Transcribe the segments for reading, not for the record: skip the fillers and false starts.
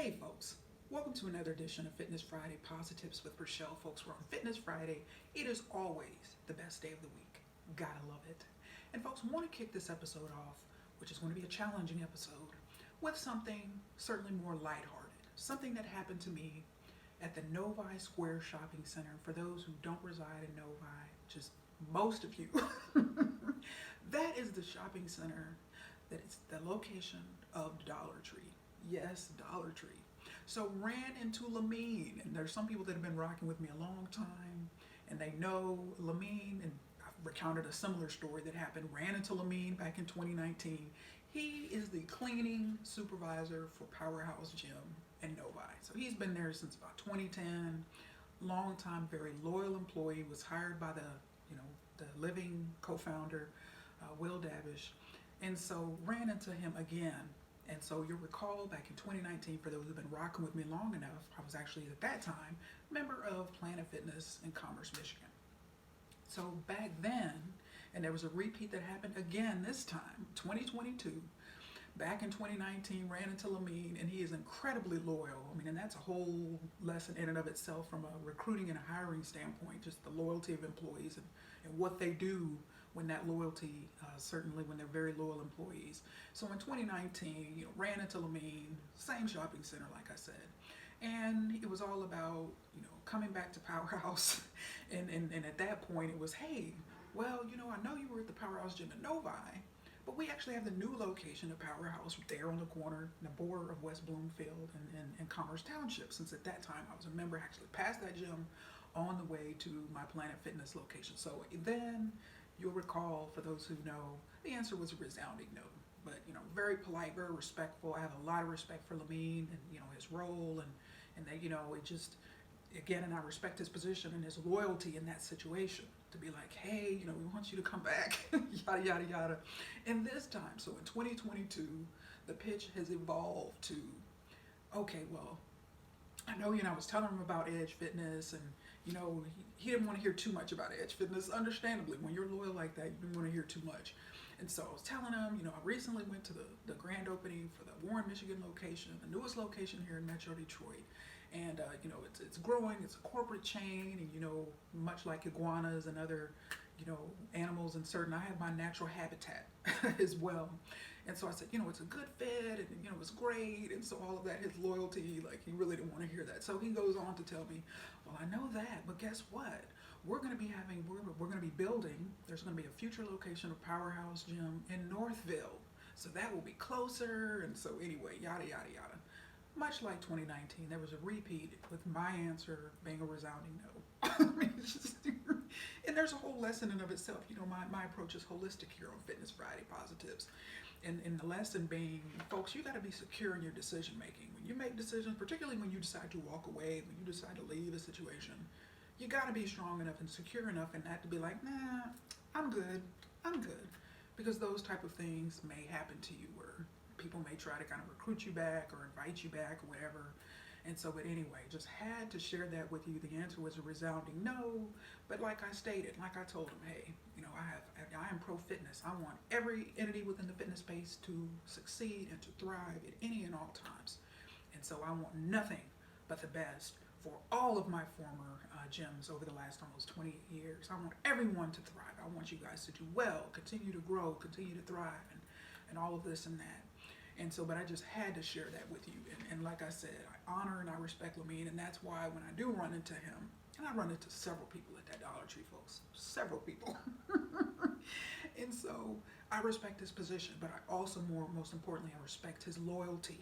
Hey folks, welcome to another edition of Fitness Friday Posi-TIPS with Rachelle. Folks, we're on Fitness Friday. It is always the best day of the week. Gotta love it. And folks, I want to kick this episode off, which is going to be a challenging episode, with something certainly more lighthearted. Something that happened to me at the Novi Square Shopping Center. For those who don't reside in Novi, just most of you, that is the shopping center that is the location of Dollar Tree. Yes, Dollar Tree. So ran into Lamine, and there's some people that have been rocking with me a long time, and they know Lamine, and I've recounted a similar story that happened. Ran into Lamine back in 2019. He is the cleaning supervisor for Powerhouse Gym in Novi. So he's been there since about 2010. Long time, very loyal employee. Was hired by the living co-founder, Will Davish, and so ran into him again. And so you'll recall back in 2019, for those who've been rocking with me long enough, I was actually at that time member of Planet Fitness in Commerce, Michigan. So back then, and there was a repeat that happened again this time, 2022. Back in 2019, ran into Lamine, and he is incredibly loyal. I mean, and that's a whole lesson in and of itself from a recruiting and a hiring standpoint, just the loyalty of employees and what they do when that loyalty, certainly when they're very loyal employees. So in 2019, ran into Lamine, same shopping center, like I said. And it was all about, coming back to Powerhouse. and at that point, it was, hey, well, I know you were at the Powerhouse Gym in Novi, but we actually have the new location of Powerhouse there on the corner, in the border of West Bloomfield and Commerce Township. Since at that time, I was a member, actually passed that gym on the way to my Planet Fitness location. So then you'll recall, for those who know, the answer was a resounding no. But, very polite, very respectful. I have a lot of respect for Lamine and, his role and that, it just, again, and I respect his position and his loyalty in that situation to be like, hey, we want you to come back, yada, yada, yada. And this time, so in 2022, the pitch has evolved to, okay, well, I know, I was telling him about Edge Fitness and, he didn't want to hear too much about Edge Fitness. Understandably, when you're loyal like that, you don't want to hear too much. And so I was telling him, I recently went to the grand opening for the Warren, Michigan location, the newest location here in Metro Detroit. And, it's growing, it's a corporate chain, and, much like iguanas and other, animals and certain, I have my natural habitat as well. And so I said, it's a good fit, and, it's great. And so all of that, his loyalty, like, he really didn't want to hear that. So he goes on to tell me, well, I know that, but guess what? We're going to be building, there's going to be a future location of Powerhouse Gym in Northville. So that will be closer. And so anyway, yada, yada, yada. Much like 2019, there was a repeat with my answer being a resounding no. I mean, and there's a whole lesson in of itself. My approach is holistic here on Fitness Friday Posi-TIPS. And the lesson being, folks, you got to be secure in your decision making. When you make decisions, particularly when you decide to walk away, when you decide to leave a situation, you got to be strong enough and secure enough in that to be like, nah, I'm good. Because those type of things may happen to you where people may try to kind of recruit you back or invite you back or whatever. And so, but anyway, just had to share that with you. The answer was a resounding no. But like I stated, like I told him, hey, I am pro fitness. I want every entity within the fitness space to succeed and to thrive at any and all times. And so I want nothing but the best for all of my former gyms over the last almost 20 years. I want everyone to thrive. I want you guys to do well, continue to grow, continue to thrive, and all of this and that. And so, but I just had to share that with you. And like I said, I honor and I respect Lamine, and that's why when I do run into him, and I run into several people at that Dollar Tree, folks, several people. And so I respect his position, but I also most importantly, I respect his loyalty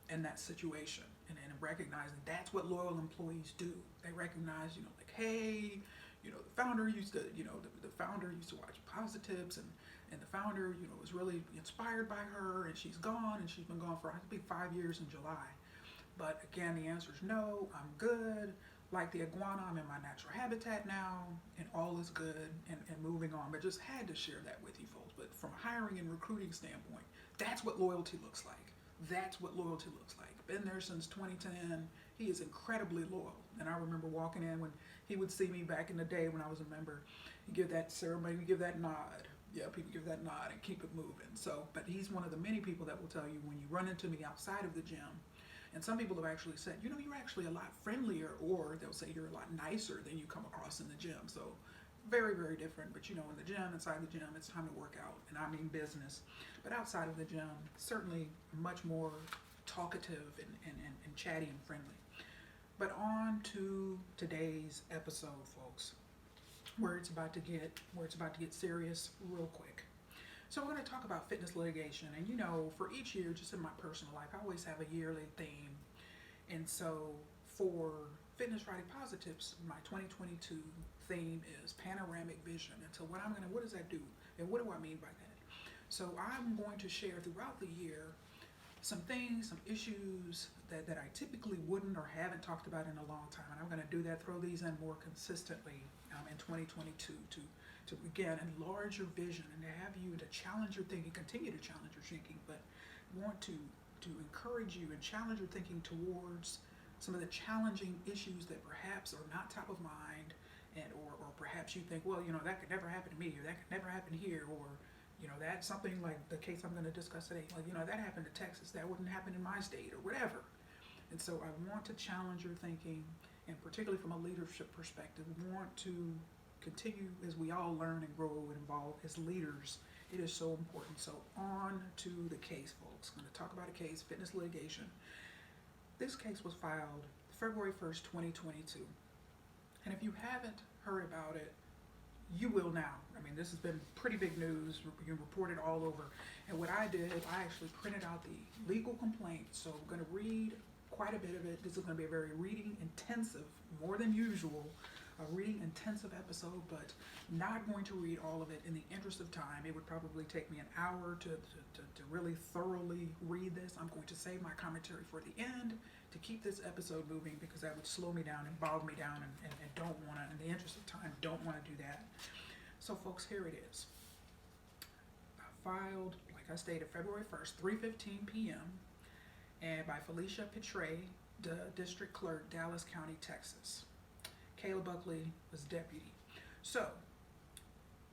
in that situation. And recognizing that's what loyal employees do. They recognize, like, hey, the founder used to, the founder used to watch Posi-TIPS, and the founder, was really inspired by her, and she's gone, and she's been gone for, I think, 5 years in July. But again, the answer is no, I'm good. Like the iguana, I'm in my natural habitat now, and all is good, and moving on. But just had to share that with you folks. But from a hiring and recruiting standpoint, that's what loyalty looks like. That's what loyalty looks like. Been there since 2010. He is incredibly loyal. And I remember walking in when he would see me back in the day when I was a member. You give that ceremony, you give that nod. Yeah, people give that nod and keep it moving. So, but he's one of the many people that will tell you when you run into me outside of the gym, And some people have actually said, you know, you're actually a lot friendlier, or they'll say you're a lot nicer than you come across in the gym. So very, very different. But you know, in the gym, inside the gym, it's time to work out, and I mean business. But outside of the gym, certainly much more talkative and chatty and friendly. But on to today's episode, folks, where it's about to get serious real quick. So we're going to talk about fitness litigation. And you know, for each year, just in my personal life, I always have a yearly theme. And so for Fitness Friday Posi-TIPS, my 2022 theme is panoramic vision. And so what does that do? And what do I mean by that? So I'm going to share throughout the year some things, some issues that I typically wouldn't or haven't talked about in a long time. And I'm going to do that, throw these in more consistently in 2022 to again enlarge your vision and to have you to challenge your thinking, continue to challenge your thinking, but want to encourage you and challenge your thinking towards some of the challenging issues that perhaps are not top of mind, and or perhaps you think, well, you know, that could never happen to me, or that could never happen here, or you know, that's something like the case I'm going to discuss today. Like, you know, that happened to Texas, that wouldn't happen in my state, or whatever. And so I want to challenge your thinking, and particularly from a leadership perspective, want to continue as we all learn and grow and evolve as leaders. It is so important. So on to the case, folks. I'm going to talk about a case, fitness litigation. This case was filed February 1st, 2022. And if you haven't heard about it, you will now. I mean, this has been pretty big news. You reported all over. And what I did, I actually printed out the legal complaint. So I'm going to read quite a bit of it. This is going to be a very reading intensive, more than usual, a reading intensive episode, but not going to read all of it in the interest of time. It would probably take me an hour to really thoroughly read this. I'm going to save my commentary for the end to keep this episode moving, because that would slow me down and bog me down, and don't want to, in the interest of time, don't want to do that. So folks, here it is. I filed, like I stated, February 1st, 3:15 p.m. and by Felicia Petray, the district clerk, Dallas County, Texas. Kayla Buckley was deputy. So,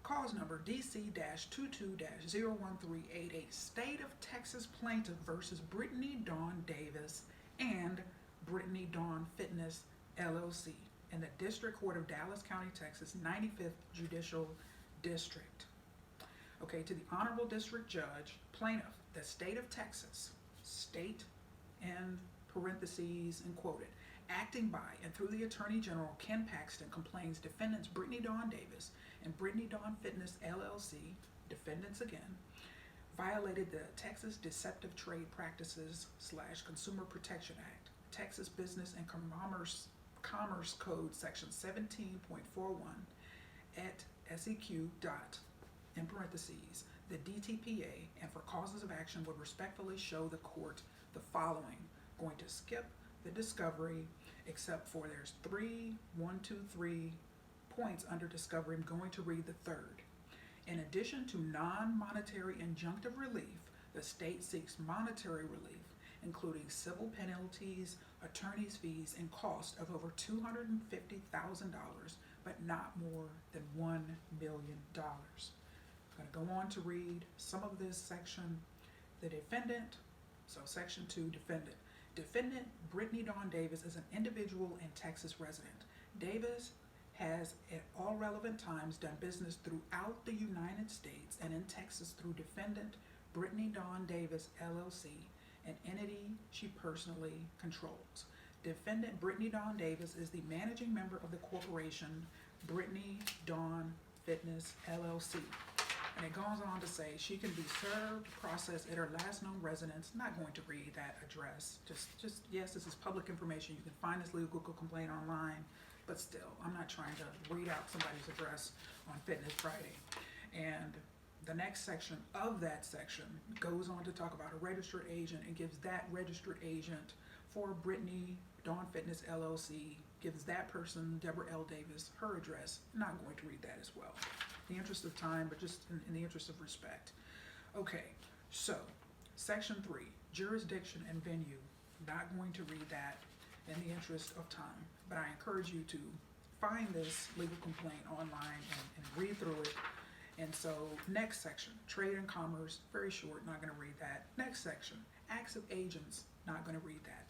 cause number DC-22-01388, State of Texas plaintiff versus Brittany Dawn Davis and Brittany Dawn Fitness, LLC, in the District Court of Dallas County, Texas, 95th Judicial District. Okay, to the Honorable District Judge, plaintiff, the State of Texas, state in parentheses and quoted, acting by and through the Attorney General Ken Paxton, complains defendants Brittany Dawn Davis and Brittany Dawn Fitness, LLC, defendants again, violated the Texas Deceptive Trade Practices / Consumer Protection Act, Texas Business and Commerce Code Section 17.41 at SEQ dot, in parentheses, the DTPA, and for causes of action would respectfully show the court the following. Going to skip the discovery, except for there's 3 points under discovery. I'm going to read the third. In addition to non-monetary injunctive relief, the state seeks monetary relief, including civil penalties, attorney's fees, and cost of over $250,000, but not more than $1 million. I'm going to go on to read some of this section. The defendant, so section 2, defendant. Defendant Brittany Dawn Davis is an individual and Texas resident. Davis has at all relevant times done business throughout the United States and in Texas through defendant Brittany Dawn Davis, LLC, an entity she personally controls. Defendant Brittany Dawn Davis is the managing member of the corporation Brittany Dawn Fitness, LLC. And it goes on to say she can be served, processed at her last known residence. Not going to read that address. Just yes, this is public information. You can find this legal complaint online, but still, I'm not trying to read out somebody's address on Fitness Friday. And the next section of that section goes on to talk about a registered agent and gives that registered agent for Brittany Dawn Fitness, LLC, gives that person, Deborah L. Davis, her address. Not going to read that as well. In the interest of time, but just in the interest of respect. Okay, so section 3, jurisdiction and venue. Not going to read that in the interest of time, but I encourage you to find this legal complaint online and read through it. And so next section, trade and commerce, very short, not going to read that. Next section, acts of agents, not going to read that.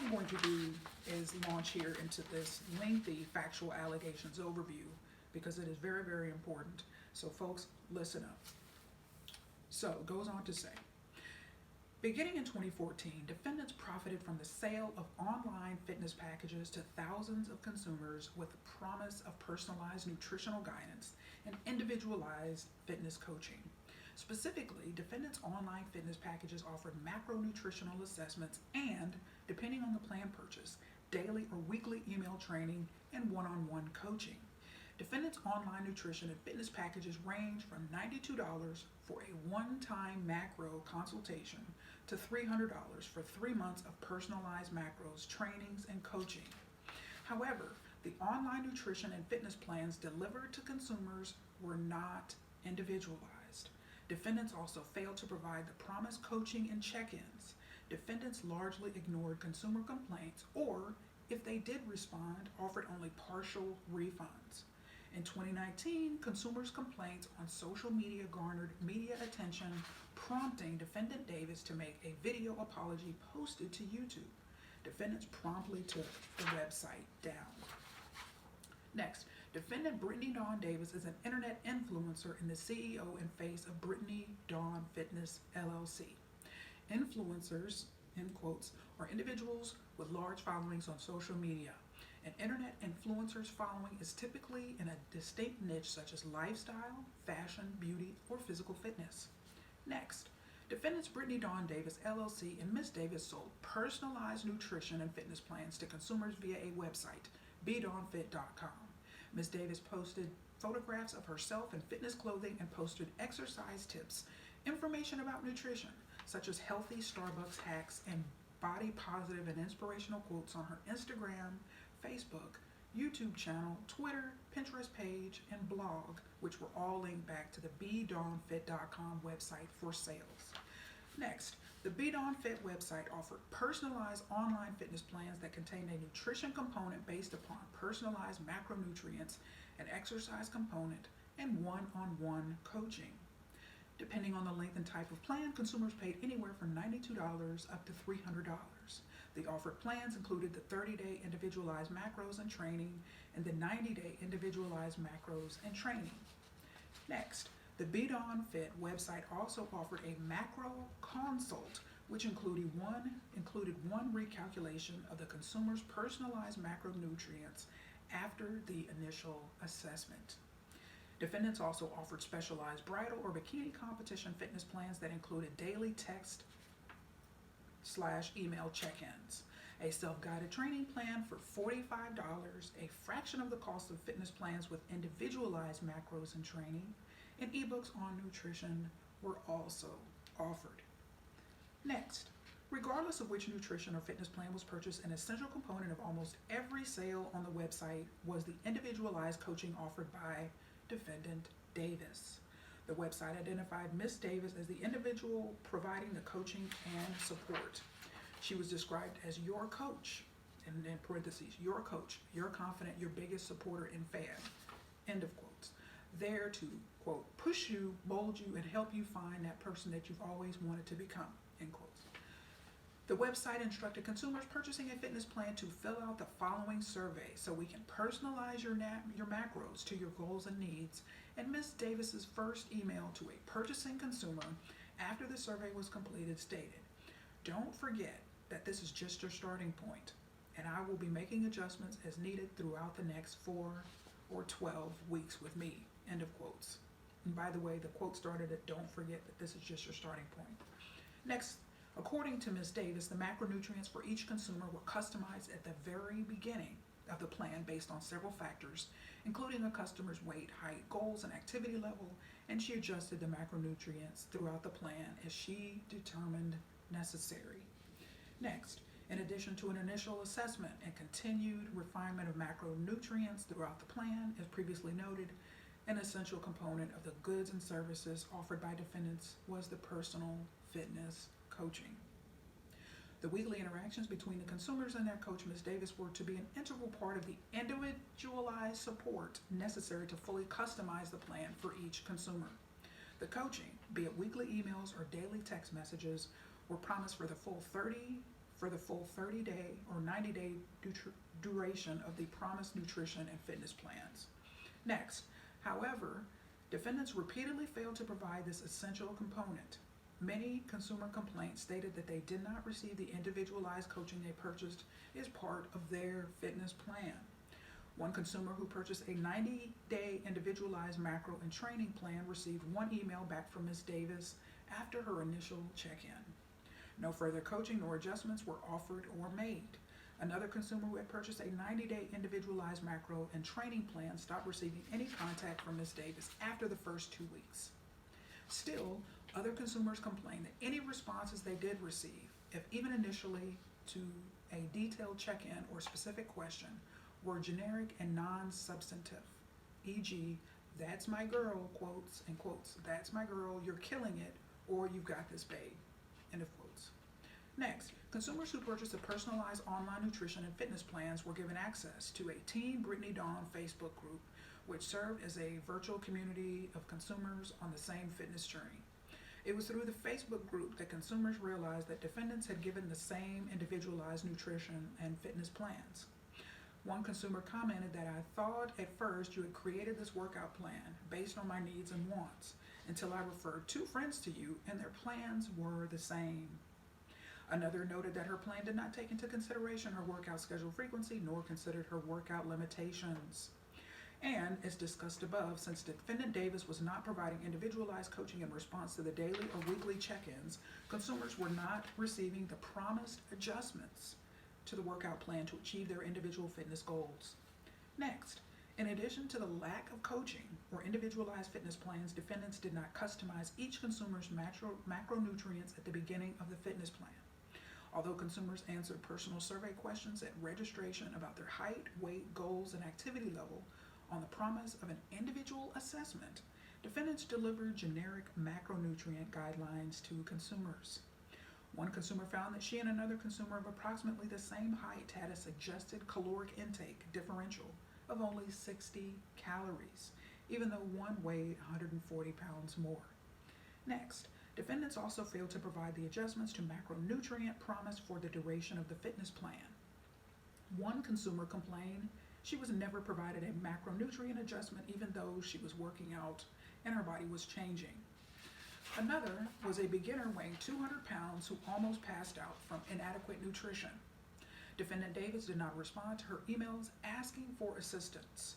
I'm going to do is launch here into this lengthy factual allegations overview because it is very, very important. So folks, listen up. So it goes on to say, beginning in 2014, defendants profited from the sale of online fitness packages to thousands of consumers with the promise of personalized nutritional guidance and individualized fitness coaching. Specifically, defendants' online fitness packages offered macronutritional assessments and, depending on the plan purchase, daily or weekly email training and one-on-one coaching. Defendants' online nutrition and fitness packages range from $92 for a one-time macro consultation to $300 for 3 months of personalized macros, trainings, and coaching. However, the online nutrition and fitness plans delivered to consumers were not individualized. Defendants also failed to provide the promised coaching and check-ins. Defendants largely ignored consumer complaints or, if they did respond, offered only partial refunds. In 2019, consumers' complaints on social media garnered media attention, prompting Defendant Davis to make a video apology posted to YouTube. Defendants promptly took the website down. Next, Defendant Brittany Dawn Davis is an internet influencer and the CEO and face of Brittany Dawn Fitness LLC. Influencers, in quotes, are individuals with large followings on social media. An internet influencer's following is typically in a distinct niche such as lifestyle, fashion, beauty, or physical fitness. Next, defendants Brittany Dawn Davis LLC and Ms. Davis sold personalized nutrition and fitness plans to consumers via a website, bdawnfit.com. Ms. Davis posted photographs of herself in fitness clothing and posted exercise tips, information about nutrition, such as healthy Starbucks hacks and body positive and inspirational quotes on her Instagram, Facebook, YouTube channel, Twitter, Pinterest page, and blog, which were all linked back to the bdawnfit.com website for sales. Next, the bdawnfit website offered personalized online fitness plans that contained a nutrition component based upon personalized macronutrients, an exercise component, and one-on-one coaching. Depending on the length and type of plan, consumers paid anywhere from $92 up to $300. The offered plans included the 30-day individualized macros and training and the 90-day individualized macros and training. Next, the bdawnfit website also offered a macro consult, which included one recalculation of the consumer's personalized macronutrients after the initial assessment. Defendants also offered specialized bridal or bikini competition fitness plans that included daily text/email check-ins, a self-guided training plan for $45, a fraction of the cost of fitness plans with individualized macros and training, and ebooks on nutrition were also offered. Next, regardless of which nutrition or fitness plan was purchased, an essential component of almost every sale on the website was the individualized coaching offered by Defendant Davis. The website identified Ms. Davis as the individual providing the coaching and support. She was described as your coach, and in parentheses, your coach, your confident, your biggest supporter and fan, end of quotes. There to, quote, push you, mold you, and help you find that person that you've always wanted to become, end quotes. The website instructed consumers purchasing a fitness plan to fill out the following survey so we can personalize your macros to your goals and needs. And Ms. Davis's first email to a purchasing consumer after the survey was completed stated, "Don't forget that this is just your starting point, and I will be making adjustments as needed throughout the next 4 or 12 weeks with me," end of quotes. And by the way, the quote started at "Don't forget that this is just your starting point." Next, according to Ms. Davis, the macronutrients for each consumer were customized at the very beginning of the plan based on several factors, including a customer's weight, height, goals, and activity level, and she adjusted the macronutrients throughout the plan as she determined necessary. Next, in addition to an initial assessment and continued refinement of macronutrients throughout the plan, as previously noted, an essential component of the goods and services offered by defendants was the personal fitness coaching. The weekly interactions between the consumers and their coach, Ms. Davis, were to be an integral part of the individualized support necessary to fully customize the plan for each consumer. The coaching, be it weekly emails or daily text messages, were promised for the full 30, for the full 30-day or 90-day duration of the promised nutrition and fitness plans. Next, however, defendants repeatedly failed to provide this essential component. Many consumer complaints stated that they did not receive the individualized coaching they purchased as part of their fitness plan. One consumer who purchased a 90-day individualized macro and training plan received one email back from Ms. Davis after her initial check-in. No further coaching nor adjustments were offered or made. Another consumer who had purchased a 90-day individualized macro and training plan stopped receiving any contact from Ms. Davis after the first 2 weeks. Still, other consumers complained that any responses they did receive, if even initially to a detailed check-in or specific question, were generic and non-substantive, e.g., "That's my girl," quotes and quotes, "That's my girl, you're killing it," or "You've got this, babe," end of quotes. Next, consumers who purchased a personalized online nutrition and fitness plans were given access to a Team Brittany Dawn Facebook group, which served as a virtual community of consumers on the same fitness journey. It was through the Facebook group that consumers realized that defendants had given the same individualized nutrition and fitness plans. One consumer commented that, "I thought at first you had created this workout plan based on my needs and wants until I referred 2 friends to you and their plans were the same." Another noted that her plan did not take into consideration her workout schedule frequency nor considered her workout limitations. And, as discussed above, since defendant Davis was not providing individualized coaching in response to the daily or weekly check-ins, consumers were not receiving the promised adjustments to the workout plan to achieve their individual fitness goals. Next, in addition to the lack of coaching or individualized fitness plans, defendants did not customize each consumer's macronutrients at the beginning of the fitness plan. Although consumers answered personal survey questions at registration about their height, weight, goals, and activity level on the promise of an individual assessment, defendants delivered generic macronutrient guidelines to consumers. One consumer found that she and another consumer of approximately the same height had a suggested caloric intake differential of only 60 calories, even though one weighed 140 pounds more. Next, defendants also failed to provide the adjustments to macronutrient promised for the duration of the fitness plan. One consumer complained she was never provided a macronutrient adjustment even though she was working out and her body was changing. Another was a beginner weighing 200 pounds who almost passed out from inadequate nutrition. Defendant Davis did not respond to her emails asking for assistance.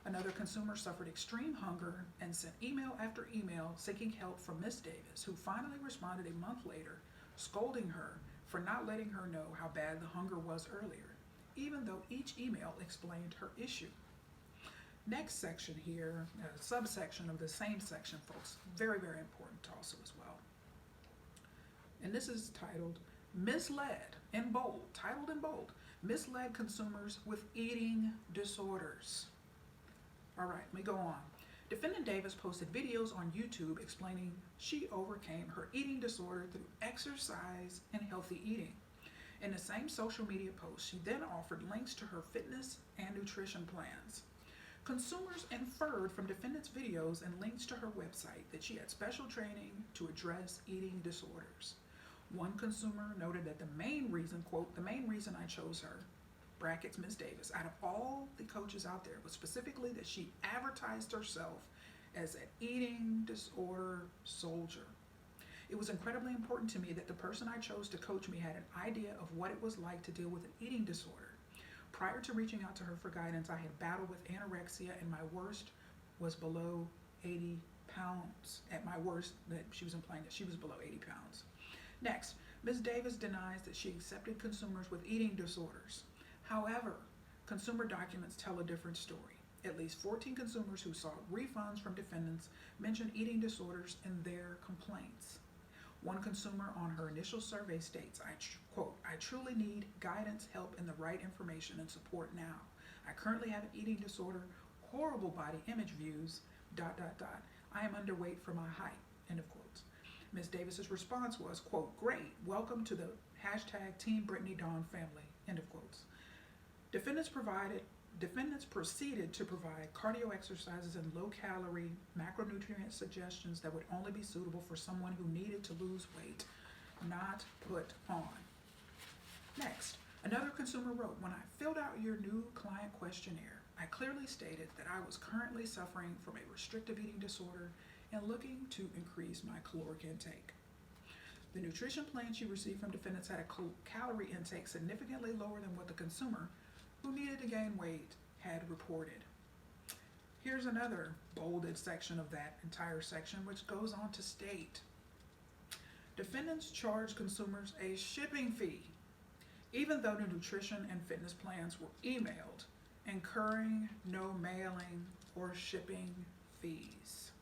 Another consumer suffered extreme hunger and sent email after email seeking help from Ms. Davis, who finally responded a month later, scolding her for not letting her know how bad the hunger was earlier, even though each email explained her issue. Next section here, a subsection of the same section, folks, very, very important also as well. And this is titled, "Misled," in bold, titled in bold, "Misled Consumers with Eating Disorders." All right, let me go on. Defendant Davis posted videos on YouTube explaining she overcame her eating disorder through exercise and healthy eating. In the same social media post, she then offered links to her fitness and nutrition plans. Consumers inferred from defendant's videos and links to her website that she had special training to address eating disorders. One consumer noted that the main reason, quote, "the main reason I chose her," brackets Ms. Davis, "out of all the coaches out there was specifically that she advertised herself as an eating disorder soldier. It was incredibly important to me that the person I chose to coach me had an idea of what it was like to deal with an eating disorder. Prior to reaching out to her for guidance, I had battled with anorexia and my worst was below 80 pounds. At my worst, that she was implying that she was below 80 pounds. Next, Ms. Davis denies that she accepted consumers with eating disorders. However, consumer documents tell a different story. At least 14 consumers who sought refunds from defendants mentioned eating disorders in their complaints. One consumer on her initial survey states, quote, "I truly need guidance, help, and the right information and support now. I currently have an eating disorder, horrible body image views, ... I am underweight for my height," end of quotes. Ms. Davis's response was, quote, "Great, welcome to the hashtag Team Brittany Dawn family," end of quotes. Defendants proceeded to provide cardio exercises and low-calorie macronutrient suggestions that would only be suitable for someone who needed to lose weight, not put on. Next, another consumer wrote, when I filled out your new client questionnaire, I clearly stated that I was currently suffering from a restrictive eating disorder and looking to increase my caloric intake. The nutrition plan she received from defendants had a calorie intake significantly lower than what the consumer, who needed to gain weight, had reported. Here's another bolded section of that entire section, which goes on to state, defendants charge consumers a shipping fee, even though the nutrition and fitness plans were emailed, incurring no mailing or shipping fees.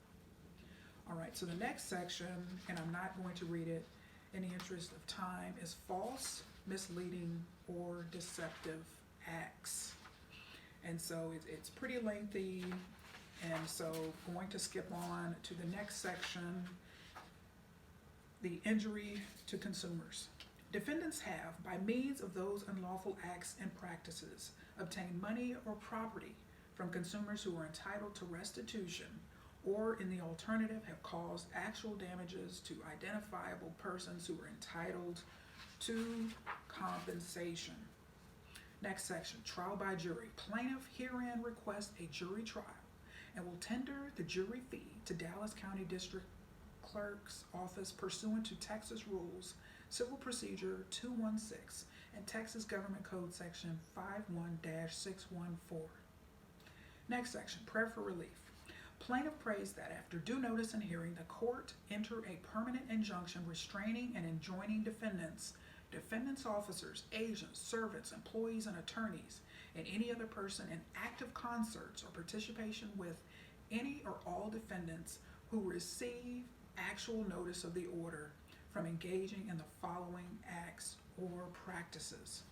All right, so the next section, and I'm not going to read it in the interest of time, is false, misleading, or deceptive acts. And so it's pretty lengthy, and so going to skip on to the next section, the injury to consumers. Defendants have, by means of those unlawful acts and practices, obtained money or property from consumers who are entitled to restitution, or in the alternative have caused actual damages to identifiable persons who are entitled to compensation. Next section, trial by jury. Plaintiff herein requests a jury trial and will tender the jury fee to Dallas County District Clerk's Office pursuant to Texas Rules, Civil Procedure 216 and Texas Government Code Section 51-614. Next section, prayer for relief. Plaintiff prays that after due notice and hearing, the court enter a permanent injunction restraining and enjoining defendants, officers, agents, servants, employees, and attorneys, and any other person in active concerts or participation with any or all defendants who receive actual notice of the order from engaging in the following acts or practices.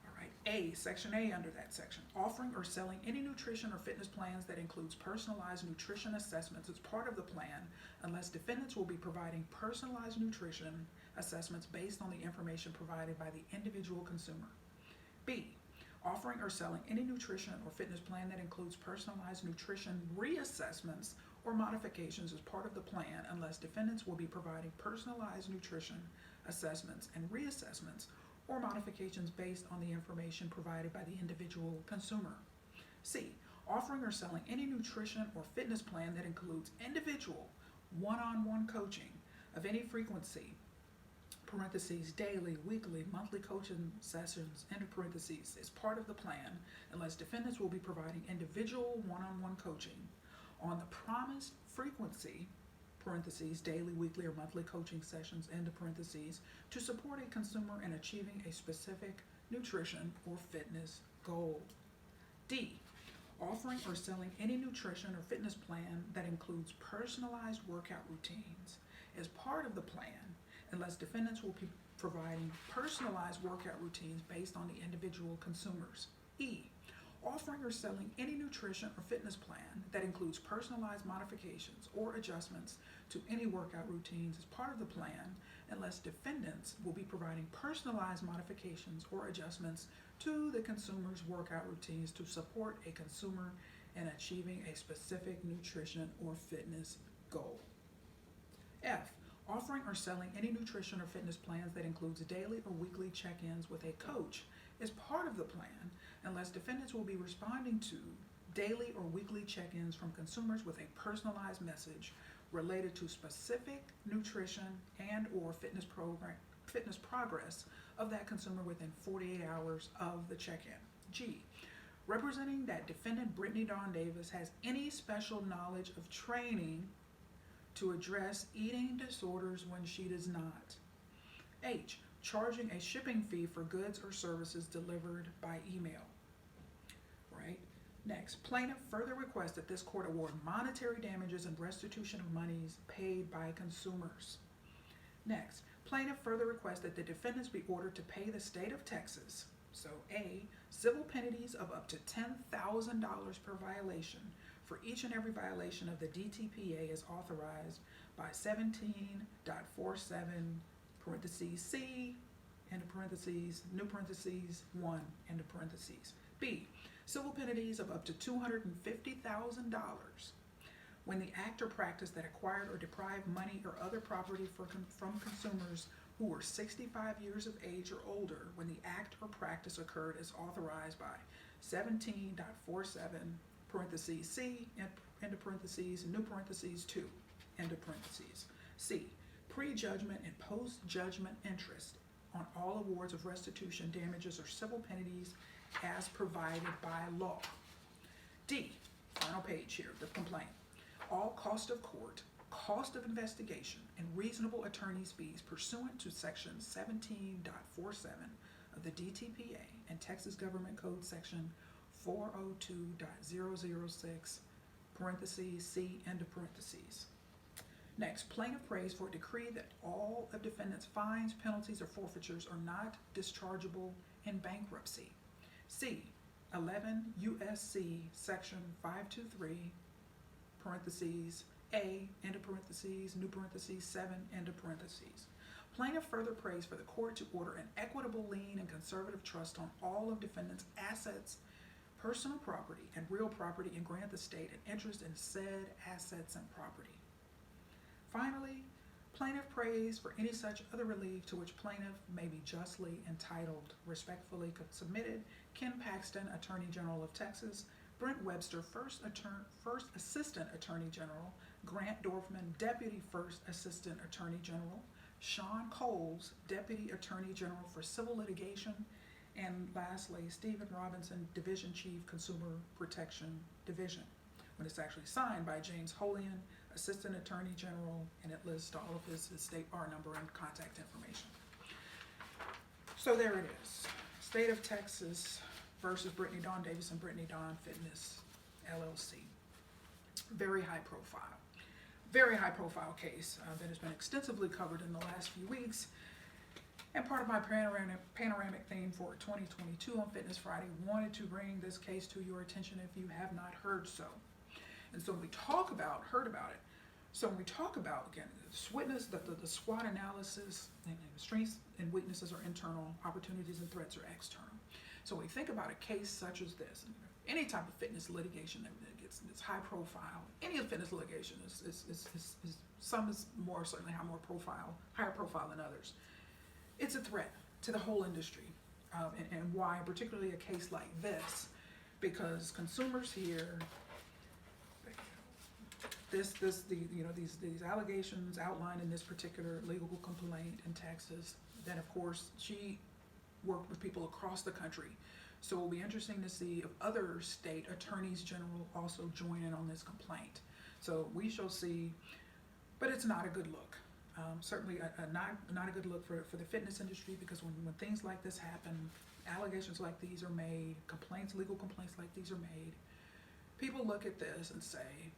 All right, A, Section A under that section, offering or selling any nutrition or fitness plans that includes personalized nutrition assessments as part of the plan, unless defendants will be providing personalized nutrition assessments based on the information provided by the individual consumer. B, offering or selling any nutrition or fitness plan that includes personalized nutrition reassessments or modifications as part of the plan, unless defendants will be providing personalized nutrition assessments and reassessments or modifications based on the information provided by the individual consumer. C, offering or selling any nutrition or fitness plan that includes individual one-on-one coaching of any frequency, parentheses, daily, weekly, monthly coaching sessions, end of parentheses, is part of the plan, unless defendants will be providing individual one-on-one coaching on the promised frequency, parentheses, daily, weekly, or monthly coaching sessions, end of parentheses, to support a consumer in achieving a specific nutrition or fitness goal. D, offering or selling any nutrition or fitness plan that includes personalized workout routines as part of the plan, unless defendants will be providing personalized workout routines based on the individual consumers. E, offering or selling any nutrition or fitness plan that includes personalized modifications or adjustments to any workout routines as part of the plan, unless defendants will be providing personalized modifications or adjustments to the consumer's workout routines to support a consumer in achieving a specific nutrition or fitness goal. F, offering or selling any nutrition or fitness plans that includes daily or weekly check-ins with a coach as part of the plan, unless defendants will be responding to daily or weekly check-ins from consumers with a personalized message related to specific nutrition and or fitness progress of that consumer within 48 hours of the check-in. G, representing that defendant Brittany Dawn Davis has any special knowledge of training to address eating disorders when she does not. H, charging a shipping fee for goods or services delivered by email. Right? Next, plaintiff further requests that this court award monetary damages and restitution of monies paid by consumers. Next, plaintiff further requests that the defendants be ordered to pay the state of Texas, so A, civil penalties of up to $10,000 per violation for each and every violation of the DTPA as authorized by 17.47 parentheses C, end of parentheses, new parentheses, 1, end of parentheses. B, civil penalties of up to $250,000 when the act or practice that acquired or deprived money or other property from consumers who were 65 years of age or older when the act or practice occurred as authorized by 17.47 parentheses C end of parentheses new parentheses 2 end of parentheses. C. Pre-judgment and post-judgment interest on all awards of restitution, damages, or civil penalties as provided by law. D. Final page here, the complaint. All cost of court, cost of investigation, and reasonable attorney's fees pursuant to section 17.47 of the DTPA and Texas Government Code section 402.006 parentheses C end of parentheses. Next, plaintiff prays for a decree that all of defendants' fines, penalties, or forfeitures are not dischargeable in bankruptcy. C. 11 U.S.C. section 523 parentheses A end of parentheses new parentheses 7 end of parentheses. Plaintiff further prays for the court to order an equitable lien and conservative trust on all of defendants' assets, personal property, and real property, and grant the state an interest in said assets and property. Finally, plaintiff prays for any such other relief to which plaintiff may be justly entitled. Respectfully submitted, Ken Paxton, Attorney General of Texas; Brent Webster, First Assistant Attorney General; Grant Dorfman, Deputy First Assistant Attorney General; Sean Coles, Deputy Attorney General for Civil Litigation; and lastly, Stephen Robinson, Division Chief, Consumer Protection Division. When it's actually signed by James Holian, Assistant Attorney General, and it lists all of his state bar number and contact information. So there it is. State of Texas versus Brittany Dawn Davis and Brittany Dawn Fitness, LLC. Very high profile case that has been extensively covered in the last few weeks. And part of my panoramic theme for 2022 on Fitness Friday, wanted to bring this case to your attention if you have not heard so. And so when we talk about, again, the SWOT analysis, and strengths and weaknesses are internal, opportunities and threats are external. So when we think about a case such as this, any type of fitness litigation that gets this high profile, any fitness litigation is some is more certainly higher profile than others. It's a threat to the whole industry, and why, particularly a case like this, because consumers here, these allegations outlined in this particular legal complaint in Texas. Then, of course, she worked with people across the country, so it'll be interesting to see if other state attorneys general also join in on this complaint. So we shall see, but it's not a good look. Certainly not a good look for the fitness industry, because when things like this happen, allegations like these are made, legal complaints like these are made, people look at this and say,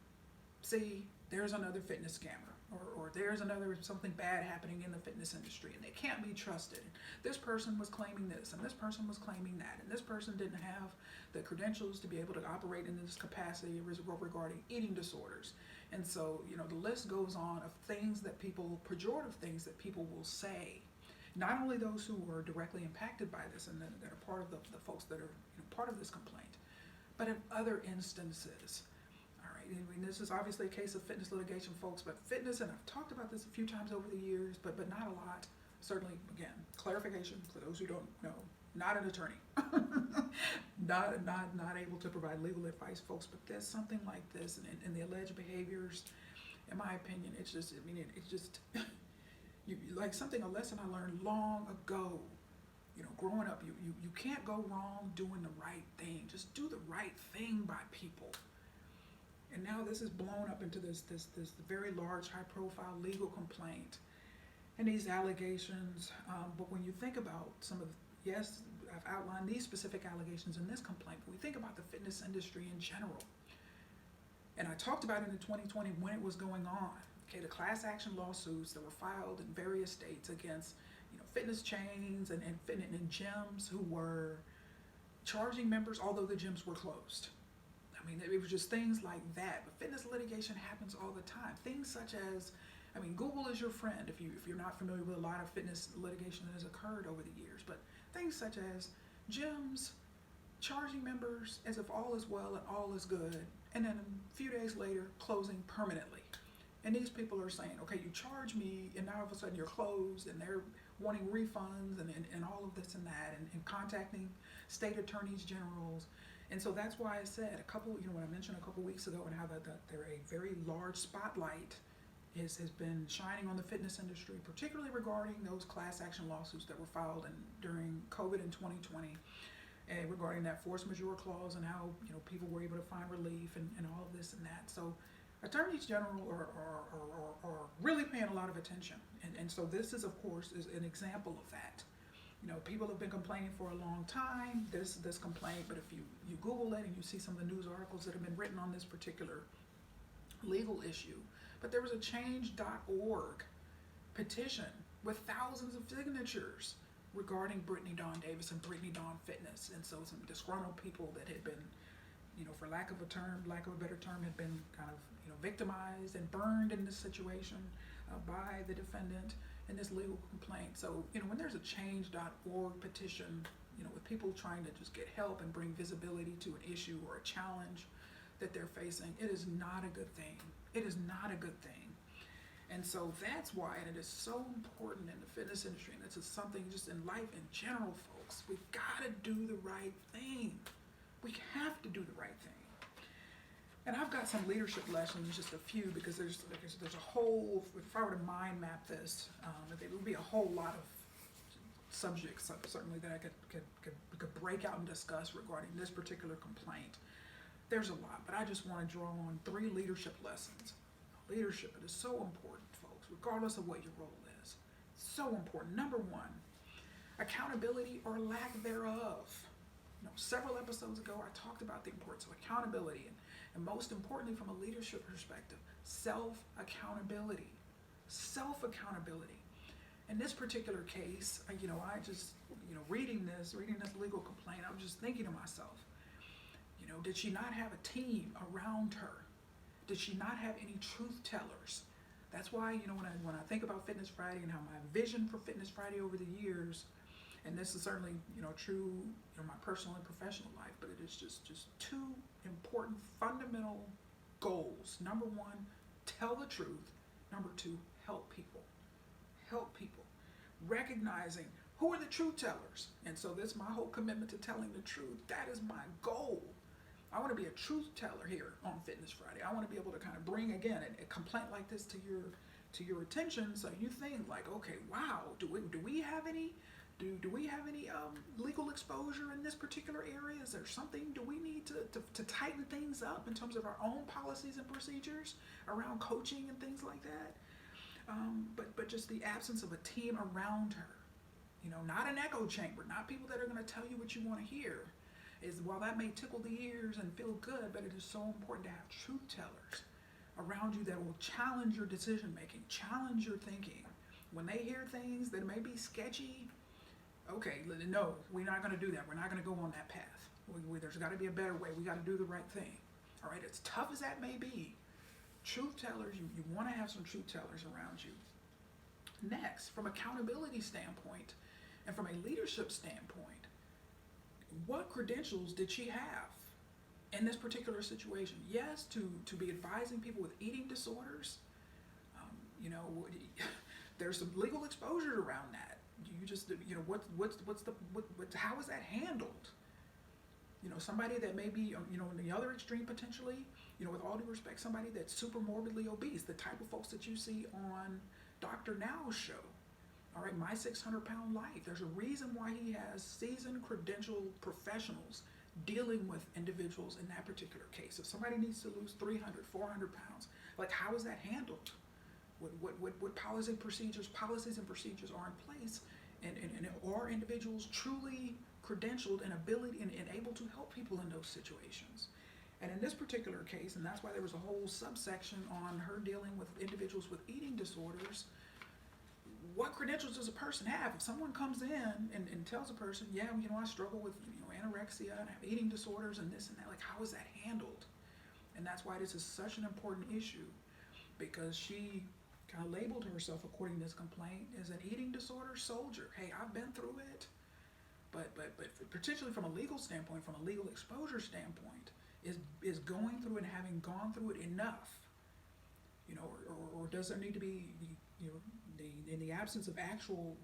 see, there's another fitness scammer, or there's something bad happening in the fitness industry, and they can't be trusted. This person was claiming this, and this person was claiming that, and this person didn't have the credentials to be able to operate in this capacity regarding eating disorders. And so, the list goes on of pejorative things that people will say. Not only those who were directly impacted by this and that are part of the folks that are part of this complaint, but in other instances. All right, I mean, this is obviously a case of fitness litigation, folks, but fitness, and I've talked about this a few times over the years, but not a lot. Certainly, again, clarification for those who don't know, not an attorney, not able to provide legal advice, folks. But there's something like this, and the alleged behaviors, in my opinion, it's just a lesson I learned long ago. Growing up, you can't go wrong doing the right thing. Just do the right thing by people. And now this is blown up into this very large, high-profile legal complaint, and these allegations. But when you think about yes, I've outlined these specific allegations in this complaint, but we think about the fitness industry in general. And I talked about it in 2020 when it was going on. Okay, the class action lawsuits that were filed in various states against fitness chains and gyms who were charging members, although the gyms were closed. I mean, it was just things like that. But fitness litigation happens all the time. Things such as, Google is your friend if you're not familiar with a lot of fitness litigation that has occurred over the years. But things such as gyms charging members as if all is well and all is good, and then a few days later closing permanently. And these people are saying, okay, you charge me, and now all of a sudden you're closed, and they're wanting refunds and all of this and that, and contacting state attorneys generals. And so that's why I said when I mentioned a couple weeks ago and how that there a very large spotlight has been shining on the fitness industry, particularly regarding those class action lawsuits that were filed during COVID in 2020, and regarding that force majeure clause and how people were able to find relief and all of this and that. So attorneys general are really paying a lot of attention, and so this is, of course, is an example of that. People have been complaining for a long time, this complaint, but if you Google it and you see some of the news articles that have been written on this particular legal issue, but there was a change.org petition with thousands of signatures regarding Brittany Dawn Davis and Brittany Dawn Fitness. And so some disgruntled people that had been, for lack of a better term, had been kind of, victimized and burned in this situation by the defendant in this legal complaint. So, when there's a change.org petition, with people trying to just get help and bring visibility to an issue or a challenge that they're facing, it is not a good thing. It is not a good thing. And so that's why, and it is so important in the fitness industry, and this is something just in life in general, folks, we've got to do the right thing. We have to do the right thing. And I've got some leadership lessons, just a few, because there's a whole, if I were to mind map this, there would be a whole lot of subjects, certainly, that I could break out and discuss regarding this particular complaint. There's a lot, but I just want to draw on 3 leadership lessons. Leadership, it is so important, folks, regardless of what your role is. So important. Number 1, accountability or lack thereof. Several episodes ago, I talked about the importance of accountability, and most importantly, from a leadership perspective, self-accountability. Self-accountability. In this particular case, I just, reading this legal complaint, I was just thinking to myself, did she not have a team around her? Did she not have any truth tellers? That's why, when I think about Fitness Friday and how my vision for Fitness Friday over the years, and this is certainly, true in my personal and professional life, but it is just 2 important fundamental goals. Number 1, tell the truth. Number 2, help people. Help people. Recognizing who are the truth tellers. And so this is my whole commitment to telling the truth. That is my goal. I want to be a truth teller here on Fitness Friday. I want to be able to kind of bring, again, a complaint like this to your attention, so you think like, okay, wow, do we have any legal exposure in this particular area? Is there something? Do we need to tighten things up in terms of our own policies and procedures around coaching and things like that? But just the absence of a team around her, not an echo chamber, not people that are going to tell you what you want to hear. While that may tickle the ears and feel good, but it is so important to have truth tellers around you that will challenge your decision making, challenge your thinking. When they hear things that may be sketchy, okay, no, we're not going to do that. We're not going to go on that path. There's got to be a better way. We got to do the right thing. All right, as tough as that may be, truth tellers, you want to have some truth tellers around you. Next, from accountability standpoint and from a leadership standpoint, what credentials did she have in this particular situation? Yes, to be advising people with eating disorders. There's some legal exposure around that. You just, how is that handled? Somebody that may be, in the other extreme potentially, with all due respect, somebody that's super morbidly obese, the type of folks that you see on Dr. Now's show. All right, My 600-Pound Life. There's a reason why he has seasoned, credentialed professionals dealing with individuals in that particular case. If somebody needs to lose 300, 400 pounds, like how is that handled? What policies and procedures are in place, and are individuals truly credentialed and able to help people in those situations? And in this particular case, and that's why there was a whole subsection on her dealing with individuals with eating disorders. What credentials does a person have? If someone comes in and tells a person, yeah, I struggle with anorexia and I have eating disorders and this and that, like how is that handled? And that's why this is such an important issue, because she kind of labeled herself, according to this complaint, as an eating disorder soldier. Hey, I've been through it, but particularly from a legal standpoint, from a legal exposure standpoint, is going through and having gone through it enough, or does there need to be, in the absence of actual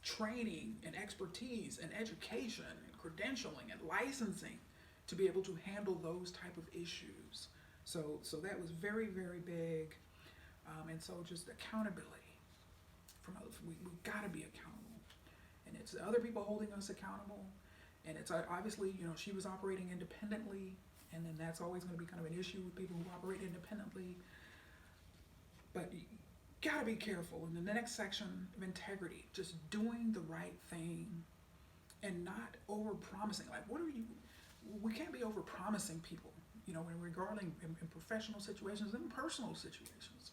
training and expertise and education and credentialing and licensing to be able to handle those type of issues. So that was very, very big. And so just accountability from others. We've got to be accountable. And it's other people holding us accountable. And it's obviously, she was operating independently. And then that's always going to be kind of an issue with people who operate independently. But you got to be careful. In the next section of integrity, just doing the right thing and not over-promising. Like, we can't be over-promising people, regarding in professional situations and personal situations.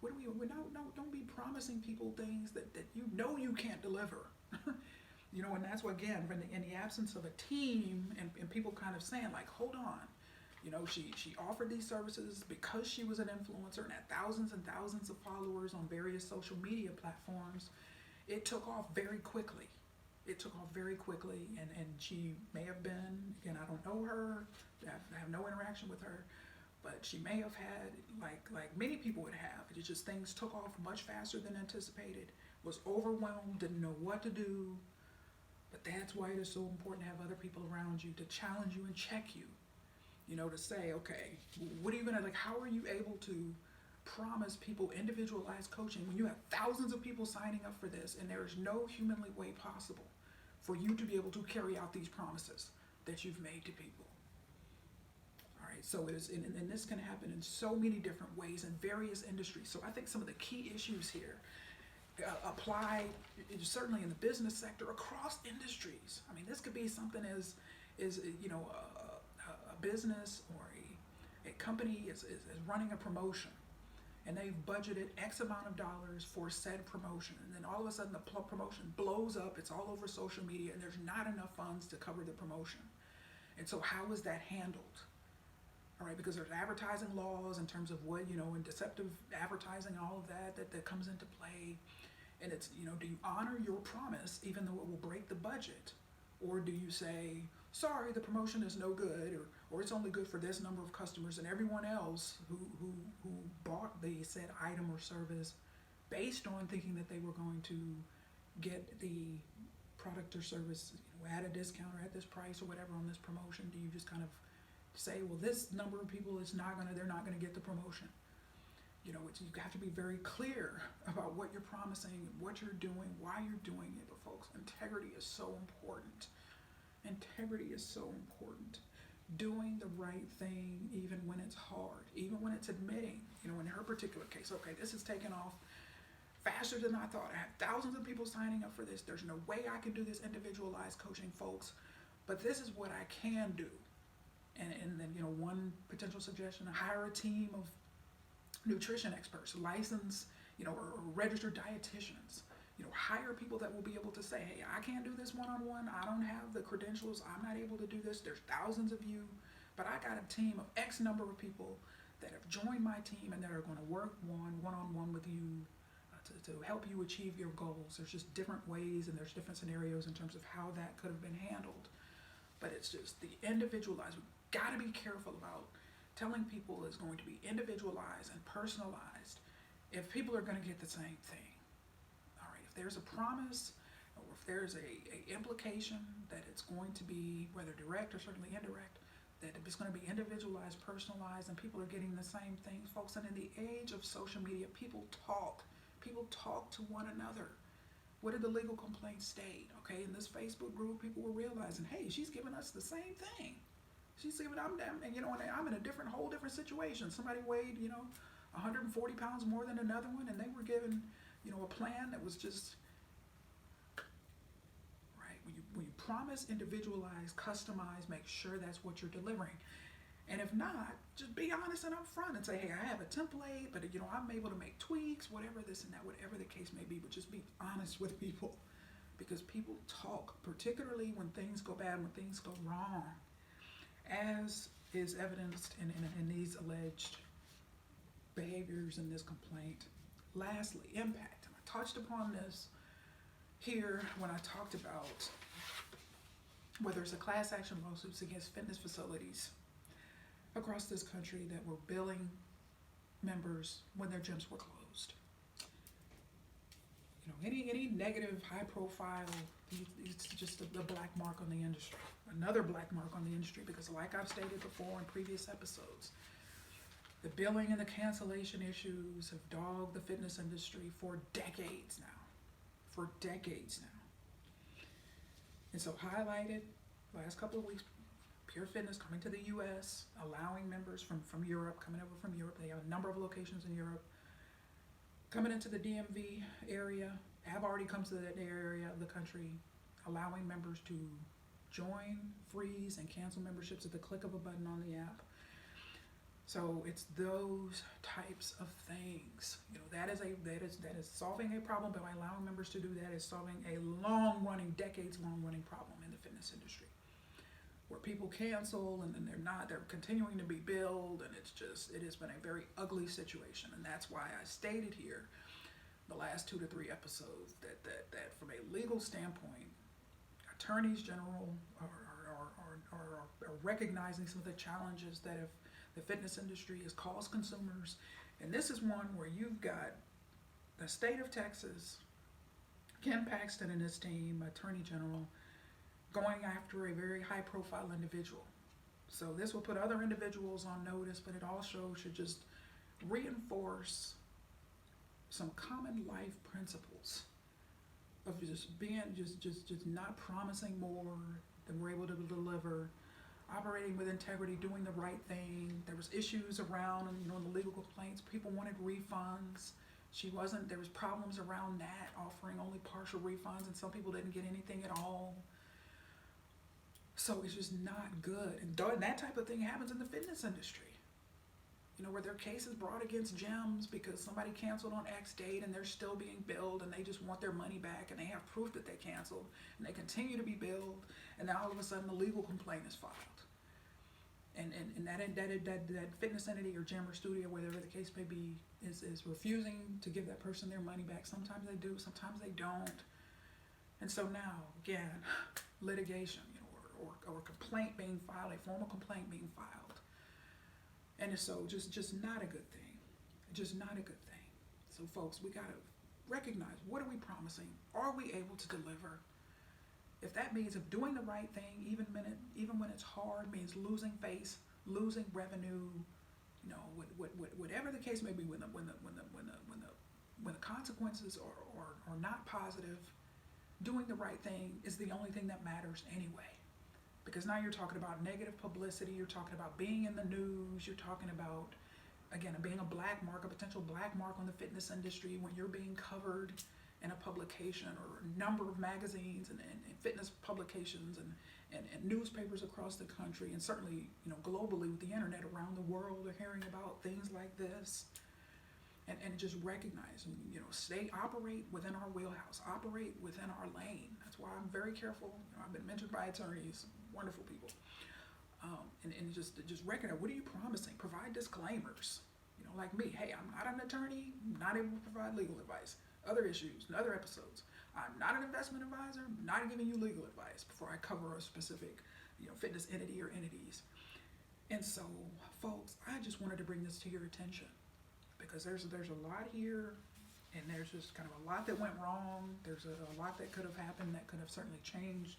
Don't be promising people things that you can't deliver. And that's what, again, in the absence of a team and people kind of saying, like, hold on. She offered these services because she was an influencer and had thousands and thousands of followers on various social media platforms. It took off very quickly. And she may have been, again, I don't know her, I have no interaction with her, but she may have had, like many people would have, it's just things took off much faster than anticipated, was overwhelmed, didn't know what to do. But that's why it is so important to have other people around you to challenge you and check you. To say, okay, what are you how are you able to promise people individualized coaching when you have thousands of people signing up for this and there is no humanly way possible for you to be able to carry out these promises that you've made to people? All right, so it is, and this can happen in so many different ways in various industries. So I think some of the key issues here apply certainly in the business sector across industries. I mean, this could be something as a business or a company is running a promotion and they've budgeted X amount of dollars for said promotion, and then all of a sudden the promotion blows up, it's all over social media, and there's not enough funds to cover the promotion. And so how is that handled? All right, because there's advertising laws in terms of what, and deceptive advertising, all of that comes into play. And it's, do you honor your promise even though it will break the budget? Or do you say, sorry, the promotion is no good, or it's only good for this number of customers, and everyone else who bought the said item or service based on thinking that they were going to get the product or service at a discount or at this price or whatever on this promotion, do you just kind of say, well, this number of people they're not gonna get the promotion? You have to be very clear about what you're promising, what you're doing, why you're doing it. But folks, integrity is so important. Integrity is so important. Doing the right thing even when it's hard, even when it's admitting, in her particular case, okay, this is taking off faster than I thought. I have thousands of people signing up for this. There's no way I can do this individualized coaching, folks, but this is what I can do. And then, one potential suggestion, hire a team of nutrition experts, licensed, or registered dietitians. Hire people that will be able to say, hey, I can't do this one-on-one. I don't have the credentials. I'm not able to do this. There's thousands of you, but I got a team of X number of people that have joined my team and that are going to work one-on-one with you to help you achieve your goals. There's just different ways and there's different scenarios in terms of how that could have been handled. But it's just the individualized. We've got to be careful about telling people it's going to be individualized and personalized if people are going to get the same thing. All right, if there's a promise or if there's a implication that it's going to be, whether direct or certainly indirect, that it's going to be individualized, personalized, and people are getting the same things, folks. And in the age of social media, people talk to one another. What did the legal complaint state? Okay, in this Facebook group, people were realizing, hey, she's giving us the same thing. She's giving, and I'm in a whole different situation. Somebody weighed, 140 pounds more than another one, and they were given, a plan that was just, right, when you promise individualize, customize, make sure that's what you're delivering. And if not, just be honest and upfront and say, hey, I have a template, but I'm able to make tweaks, whatever this and that, whatever the case may be, but just be honest with people, because people talk, particularly when things go bad, when things go wrong, as is evidenced in these alleged behaviors in this complaint. Lastly, impact. And I touched upon this here when I talked about whether it's a class action lawsuits against fitness facilities across this country that were billing members when their gyms were closed. any negative, high profile, it's just a black mark on the industry. Another black mark on the industry because, like I've stated before in previous episodes, the billing and the cancellation issues have dogged the fitness industry for decades now. For decades now. And so, highlighted last couple of weeks, Pure Fitness coming to the U.S., allowing members from Europe, coming over from Europe. They have a number of locations in Europe. Coming into the DMV area, have already come to that area of the country, allowing members to join, freeze, and cancel memberships at the click of a button on the app. So it's those types of things. That is solving a problem, but by allowing members to do that is solving a decades long running problem in the fitness industry, where people cancel and then they're continuing to be billed, and it has been a very ugly situation. And that's why I stated here the last 2 to 3 episodes that from a legal standpoint, attorneys general are recognizing some of the challenges that the fitness industry has caused consumers. And this is one where you've got the state of Texas, Ken Paxton and his team, attorney general, going after a very high profile individual. So this will put other individuals on notice, but it also should just reinforce some common life principles of just being just not promising more than we're able to deliver, operating with integrity, doing the right thing. There was issues around, in the legal complaints. People wanted refunds. There was problems around that, offering only partial refunds, and some people didn't get anything at all. So it's just not good. And that type of thing happens in the fitness industry. Where there are cases brought against gyms because somebody canceled on X date and they're still being billed and they just want their money back and they have proof that they canceled and they continue to be billed, and then all of a sudden a legal complaint is filed. And that fitness entity or gym or studio, whatever the case may be, is refusing to give that person their money back. Sometimes they do, sometimes they don't. And so now, again, litigation, or a complaint being filed, a formal complaint being filed. And so just not a good thing. Just not a good thing. So folks, we got to recognize, what are we promising? Are we able to deliver? If that means of doing the right thing, even when it's hard, means losing face, losing revenue, whatever the case may be, when the consequences are not positive, doing the right thing is the only thing that matters anyway. Because now you're talking about negative publicity, you're talking about being in the news, you're talking about, again, being a black mark, a potential black mark on the fitness industry when you're being covered in a publication or a number of magazines and fitness publications and newspapers across the country, and certainly globally with the internet around the world, are hearing about things like this. And just recognize, operate within our wheelhouse, operate within our lane. That's why I'm very careful. I've been mentored by attorneys, wonderful people, and just recognize, what are you promising? Provide disclaimers. Like me, hey, I'm not an attorney, not able to provide legal advice. Other issues, and other episodes. I'm not an investment advisor, not giving you legal advice before I cover a specific, fitness entity or entities. And so, folks, I just wanted to bring this to your attention, because there's a lot here, and there's just kind of a lot that went wrong. There's a lot that could have happened that could have certainly changed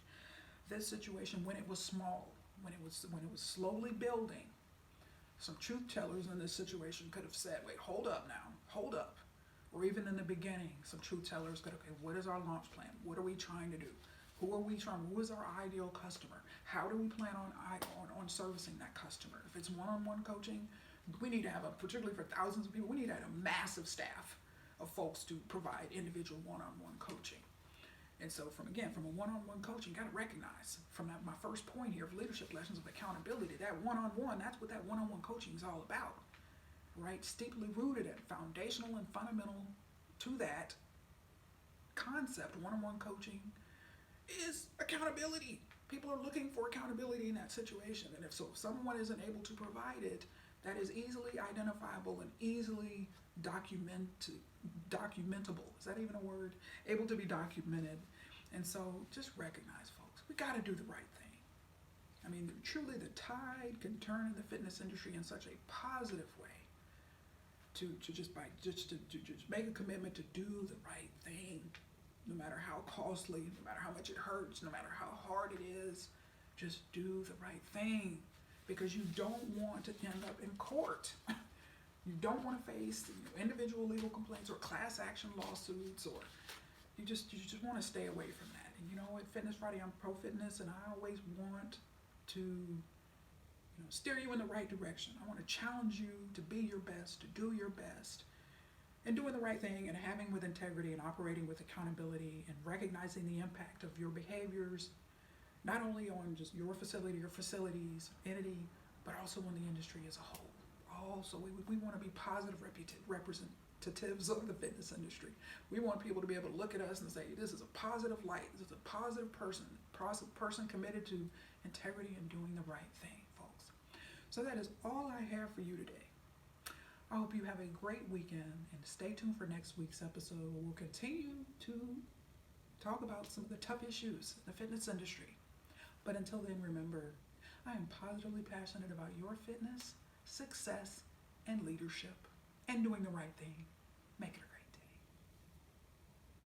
this situation when it was small, when it was slowly building. Some truth tellers in this situation could have said, wait, hold up now, hold up. Or even in the beginning, some truth tellers could have, okay, what is our launch plan? What are we trying to do? Who is our ideal customer? How do we plan on servicing that customer? If it's one-on-one coaching, we need to have, particularly for thousands of people, we need to have a massive staff of folks to provide individual one-on-one coaching. And so from a one-on-one coaching, got to recognize from my first point here of leadership lessons of accountability, that one-on-one, that's what that one-on-one coaching is all about, right? Steeply rooted and foundational and fundamental to that concept, one-on-one coaching, is accountability. People are looking for accountability in that situation. And if someone isn't able to provide it, that is easily identifiable and easily documentable. Is that even a word? Able to be documented. And so just recognize, folks, we got to do the right thing. I mean, truly the tide can turn in the fitness industry in such a positive way to just make a commitment to do the right thing, no matter how costly, no matter how much it hurts, no matter how hard it is. Just do the right thing, because you don't want to end up in court. You don't want to face individual legal complaints or class action lawsuits, or you just want to stay away from that. And at Fitness Friday, I'm pro fitness, and I always want to steer you in the right direction. I want to challenge you to be your best, to do your best, and doing the right thing, and having with integrity, and operating with accountability, and recognizing the impact of your behaviors, not only on just your facility, your facilities, entity, but also on the industry as a whole. Also, we want to be positive representatives of the fitness industry. We want people to be able to look at us and say, this is a positive light, this is a positive person committed to integrity and doing the right thing, folks. So that is all I have for you today. I hope you have a great weekend, and stay tuned for next week's episode. We'll continue to talk about some of the tough issues in the fitness industry. But until then, remember, I am positively passionate about your fitness, success, and leadership, and doing the right thing.